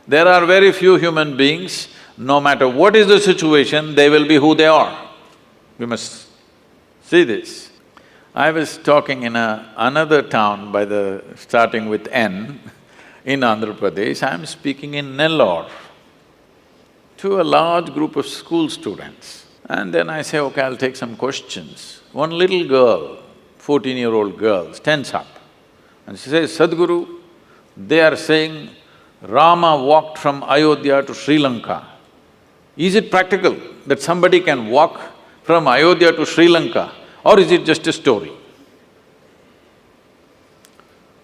There are very few human beings, no matter what is the situation, they will be who they are. We must see this. I was talking in another town starting with N, in Andhra Pradesh. I'm speaking in Nellore to a large group of school students. And then I say, okay, I'll take some questions. One little girl, 14-year-old girl, stands up and she says, Sadhguru, they are saying Rama walked from Ayodhya to Sri Lanka. Is it practical that somebody can walk from Ayodhya to Sri Lanka, or is it just a story?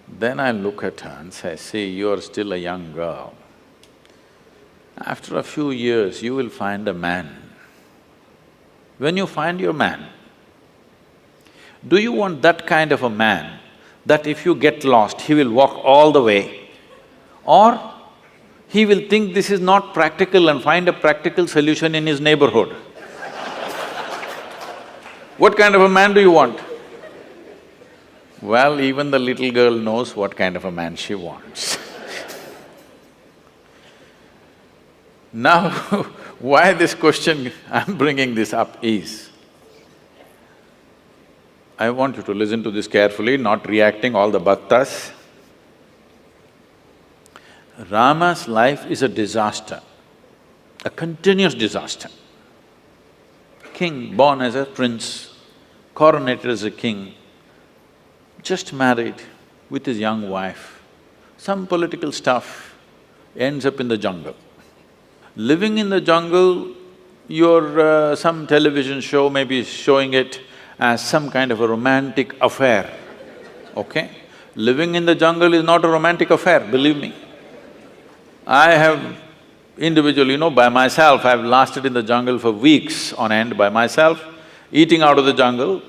Then I look at her and say, see, you're still a young girl. After a few years, you will find a man. When you find your man, do you want that kind of a man that if you get lost, he will walk all the way? Or he will think this is not practical and find a practical solution in his neighborhood? What kind of a man do you want? Well, even the little girl knows what kind of a man she wants. Now, why this question I'm bringing this up is, I want you to listen to this carefully, not reacting all the bhaktas. Rama's life is a disaster, a continuous disaster. King, born as a prince, coronated as a king, just married with his young wife, some political stuff, ends up in the jungle. Living in the jungle, some television show may be showing it as some kind of a romantic affair, okay? Living in the jungle is not a romantic affair, believe me. I have individually, by myself, I've lasted in the jungle for weeks on end by myself, eating out of the jungle.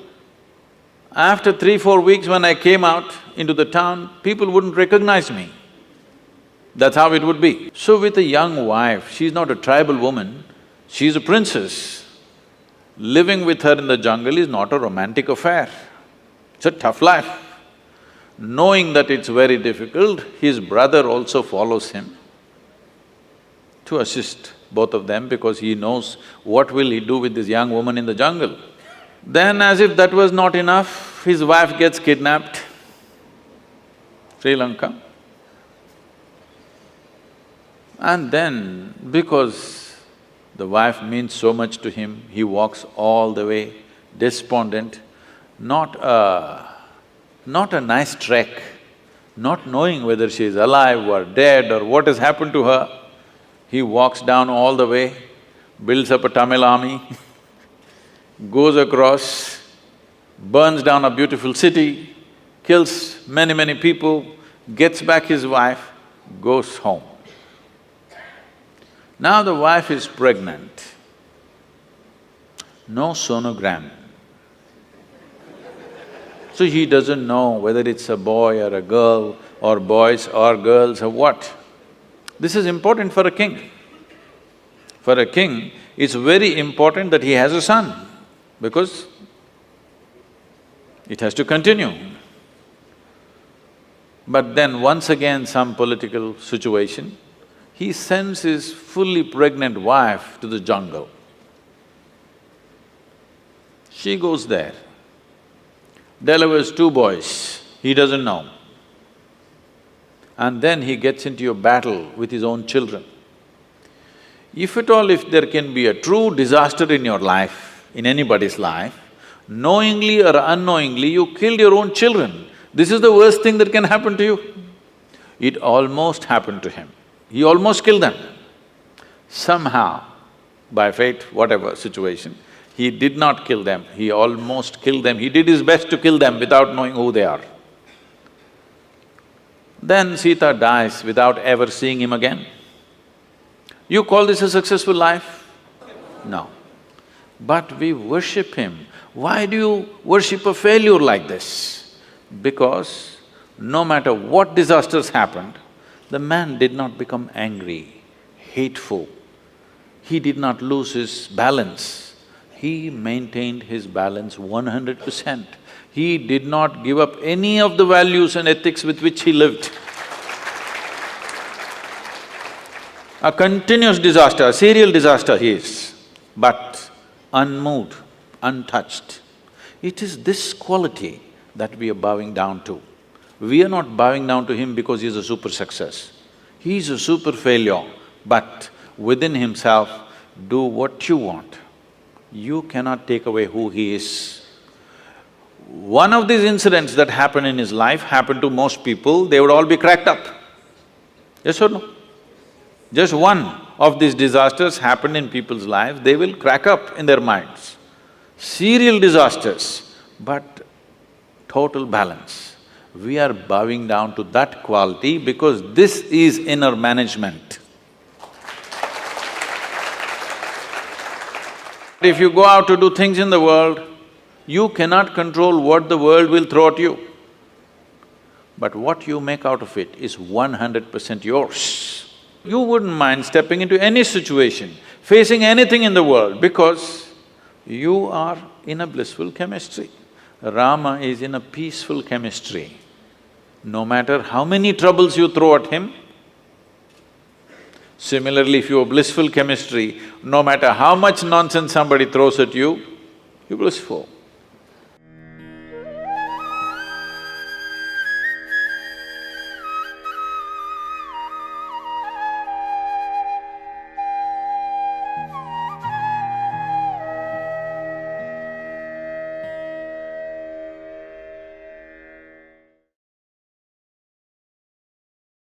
After 3-4 weeks when I came out into the town, people wouldn't recognize me. That's how it would be. So with a young wife, she's not a tribal woman, she's a princess. Living with her in the jungle is not a romantic affair, it's a tough life. Knowing that it's very difficult, his brother also follows him to assist both of them because he knows what will he do with this young woman in the jungle. Then as if that was not enough, his wife gets kidnapped, Sri Lanka. And then, because the wife means so much to him, he walks all the way, despondent, not a nice trek, not knowing whether she is alive or dead or what has happened to her. He walks down all the way, builds up a Tamil army, goes across, burns down a beautiful city, kills many people, gets back his wife, goes home. Now the wife is pregnant, no sonogram. So he doesn't know whether it's a boy or a girl or boys or girls or what. This is important for a king. For a king, it's very important that he has a son because it has to continue. But then once again some political situation, he sends his fully pregnant wife to the jungle. She goes there, delivers 2 boys, he doesn't know. And then he gets into a battle with his own children. If at all, if there can be a true disaster in your life, in anybody's life, knowingly or unknowingly, you killed your own children. This is the worst thing that can happen to you. It almost happened to him. He almost killed them. Somehow, by fate, whatever situation, he did not kill them, he almost killed them. He did his best to kill them without knowing who they are. Then Sita dies without ever seeing him again. You call this a successful life? No. But we worship him. Why do you worship a failure like this? Because no matter what disasters happened, the man did not become angry, hateful. He did not lose his balance. He maintained his balance 100%. He did not give up any of the values and ethics with which he lived. A continuous disaster, a serial disaster he is, but unmoved, untouched. It is this quality that we are bowing down to. We are not bowing down to him because he's a super success. He's a super failure, but within himself, do what you want. You cannot take away who he is. One of these incidents that happened in his life happened to most people, they would all be cracked up. Yes or no? Just one of these disasters happened in people's lives, they will crack up in their minds. Serial disasters, but total balance. We are bowing down to that quality because this is inner management. If you go out to do things in the world, you cannot control what the world will throw at you. But what you make out of it is 100% yours. You wouldn't mind stepping into any situation, facing anything in the world because you are in a blissful chemistry. Rama is in a peaceful chemistry. No matter how many troubles you throw at him, similarly, if you have blissful chemistry, no matter how much nonsense somebody throws at you, you're blissful.